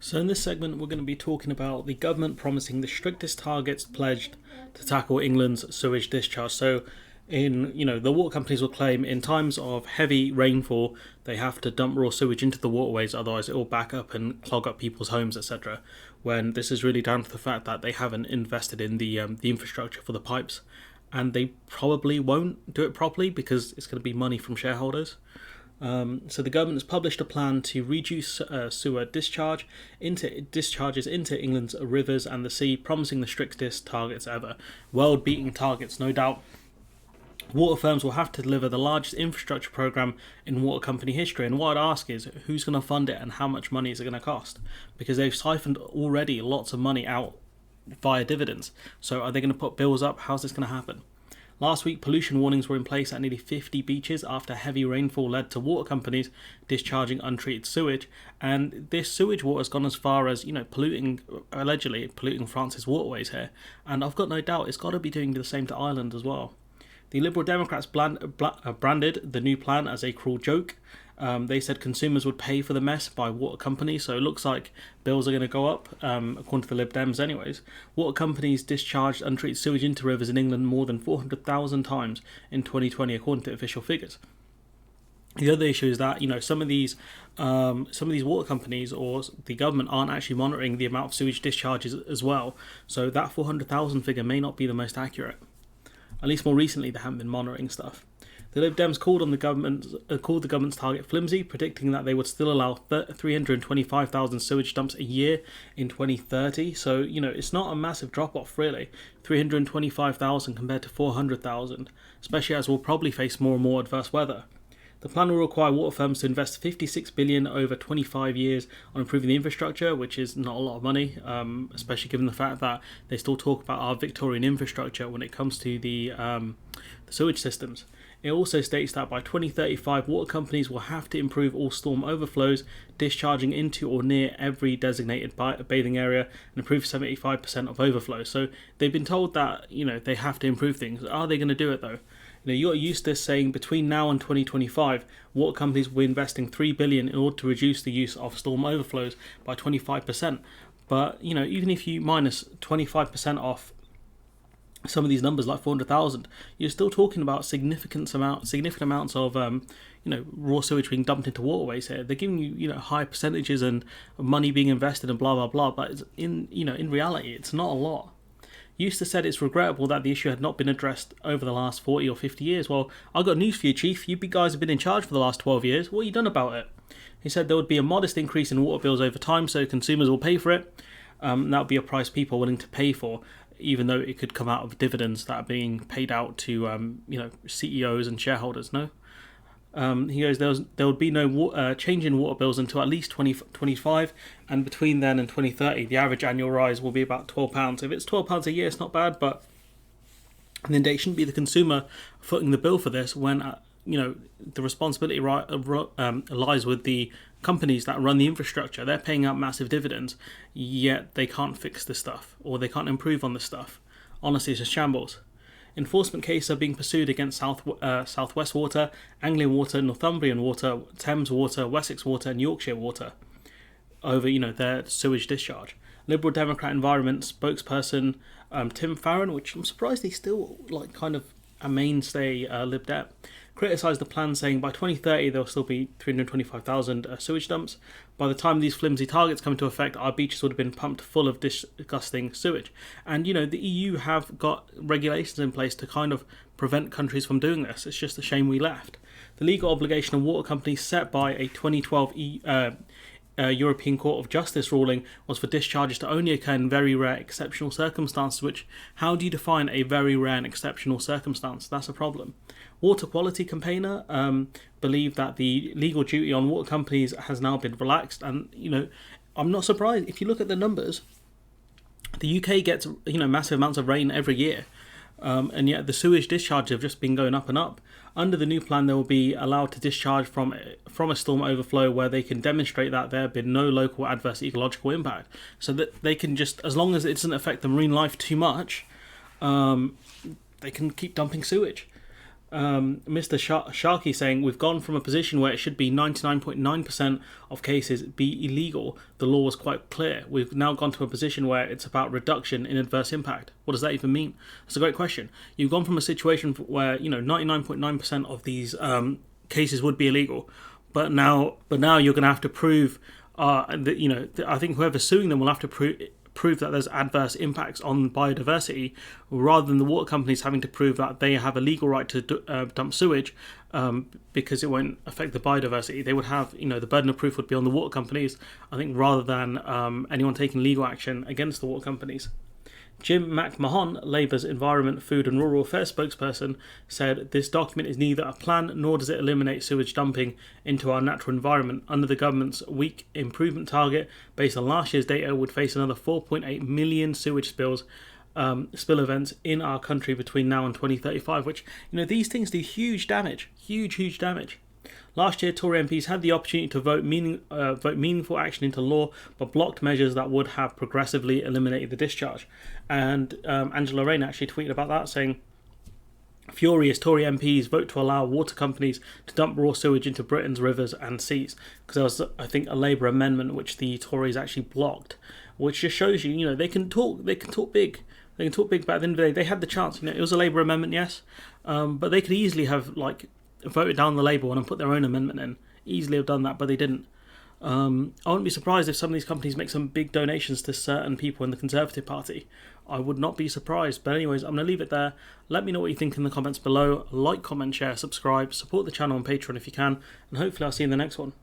So in this segment, we're going to be talking about the government promising the strictest targets pledged to tackle England's sewage discharge. So the water companies will claim in times of heavy rainfall, they have to dump raw sewage into the waterways, otherwise it will back up and clog up people's homes, etc. When this is really down to the fact that they haven't invested in the infrastructure for the pipes, and they probably won't do it properly because it's going to be money from shareholders. So the government has published a plan to reduce sewer discharges into England's rivers and the sea, promising the strictest targets ever. World-beating targets, no doubt. Water firms will have to deliver the largest infrastructure program in water company history, and what I'd ask is who's going to fund it and how much money is it going to cost? Because they've siphoned already lots of money out via dividends. So are they going to put bills up? How's this going to happen? Last week, pollution warnings were in place at nearly 50 beaches after heavy rainfall led to water companies discharging untreated sewage. And this sewage water has gone as far as, allegedly polluting France's waterways here. And I've got no doubt it's got to be doing the same to Ireland as well. The Liberal Democrats branded the new plan as a cruel joke. They said consumers would pay for the mess by water companies, so it looks like bills are going to go up, according to the Lib Dems anyways. Water companies discharged untreated sewage into rivers in England more than 400,000 times in 2020, according to official figures. The other issue is that some of these water companies or the government aren't actually monitoring the amount of sewage discharges as well, so that 400,000 figure may not be the most accurate. At least more recently, they haven't been monitoring stuff. The Lib Dems called the government's target flimsy, predicting that they would still allow 325,000 sewage dumps a year in 2030. So, it's not a massive drop-off, really. 325,000 compared to 400,000, especially as we'll probably face more and more adverse weather. The plan will require water firms to invest $56 billion over 25 years on improving the infrastructure, which is not a lot of money, especially given the fact that they still talk about our Victorian infrastructure when it comes to the sewage systems. It also states that by 2035, water companies will have to improve all storm overflows, discharging into or near every designated bathing area, and improve 75% of overflows. So they've been told that they have to improve things. Are they going to do it though? You got used to this saying between now and 2025, water companies will be investing $3 billion in order to reduce the use of storm overflows by 25%. But even if you minus 25% off some of these numbers, like 400,000, you're still talking about significant amounts of raw sewage being dumped into waterways here. They're giving you high percentages and money being invested and blah blah blah. But in reality, it's not a lot. Eustis said it's regrettable that the issue had not been addressed over the last 40 or 50 years. Well, I've got news for you, Chief. You guys have been in charge for the last 12 years. What have you done about it? He said there would be a modest increase in water bills over time, so consumers will pay for it. That would be a price people are willing to pay for, even though it could come out of dividends that are being paid out to CEOs and shareholders. No. He goes, there would be no change in water bills until at least 2025, and between then and 2030, the average annual rise will be about £12. If it's £12 a year, it's not bad, but then it shouldn't be the consumer footing the bill for this when the responsibility lies with the companies that run the infrastructure. They're paying out massive dividends, yet they can't fix this stuff or they can't improve on this stuff. Honestly, it's a shambles. Enforcement cases are being pursued against South West Water, Anglian Water, Northumbrian Water, Thames Water, Wessex Water and Yorkshire Water over their sewage discharge. Liberal Democrat Environment spokesperson Tim Farron, which I'm surprised he's still kind of a mainstay Lib Dem, criticised the plan, saying by 2030 there will still be 325,000 sewage dumps. By the time these flimsy targets come into effect, our beaches would have been pumped full of disgusting sewage. And the EU have got regulations in place to kind of prevent countries from doing this. It's just a shame we left. The legal obligation of water companies set by a 2012 European Court of Justice ruling was for discharges to only occur in very rare exceptional circumstances, which, how do you define a very rare and exceptional circumstance? That's a problem. Water Quality Campaigner believe that the legal duty on water companies has now been relaxed, and I'm not surprised. If you look at the numbers, the UK gets massive amounts of rain every year, and yet the sewage discharges have just been going up and up. Under the new plan, they will be allowed to discharge from a storm overflow where they can demonstrate that there have been no local adverse ecological impact, so that they can just, as long as it doesn't affect the marine life too much, they can keep dumping sewage. Mr. Sharkey saying we've gone from a position where it should be 99.9% of cases be illegal. The law was quite clear. We've now gone to a position where it's about reduction in adverse impact. What does that even mean? That's a great question. You've gone from a situation where 99.9% of these cases would be illegal, but now you're going to have to prove that I think whoever's suing them will have to prove that there's adverse impacts on biodiversity, rather than the water companies having to prove that they have a legal right to dump sewage because it won't affect the biodiversity. They would have, the burden of proof would be on the water companies, I think, rather than anyone taking legal action against the water companies. Jim McMahon, Labour's Environment, Food and Rural Affairs spokesperson, said this document is neither a plan nor does it eliminate sewage dumping into our natural environment. Under the government's weak improvement target, based on last year's data, would face another 4.8 million sewage spill events in our country between now and 2035, which, these things do huge damage. Huge damage. Last year, Tory MPs had the opportunity to vote meaningful action into law, but blocked measures that would have progressively eliminated the discharge. And Angela Rayner actually tweeted about that, saying, furious Tory MPs vote to allow water companies to dump raw sewage into Britain's rivers and seas. Because there was, I think, a Labour amendment which the Tories actually blocked, which just shows you, they can talk big. They can talk big, but at the end of the day, they had the chance. It was a Labour amendment, yes, but they could easily have voted down the Labour one and put their own amendment in. Easily have done that, but they didn't. I wouldn't be surprised if some of these companies make some big donations to certain people in the Conservative Party. I would not be surprised. But anyways, I'm going to leave it there. Let me know what you think in the comments below. Like, comment, share, subscribe, support the channel on Patreon if you can, and hopefully I'll see you in the next one.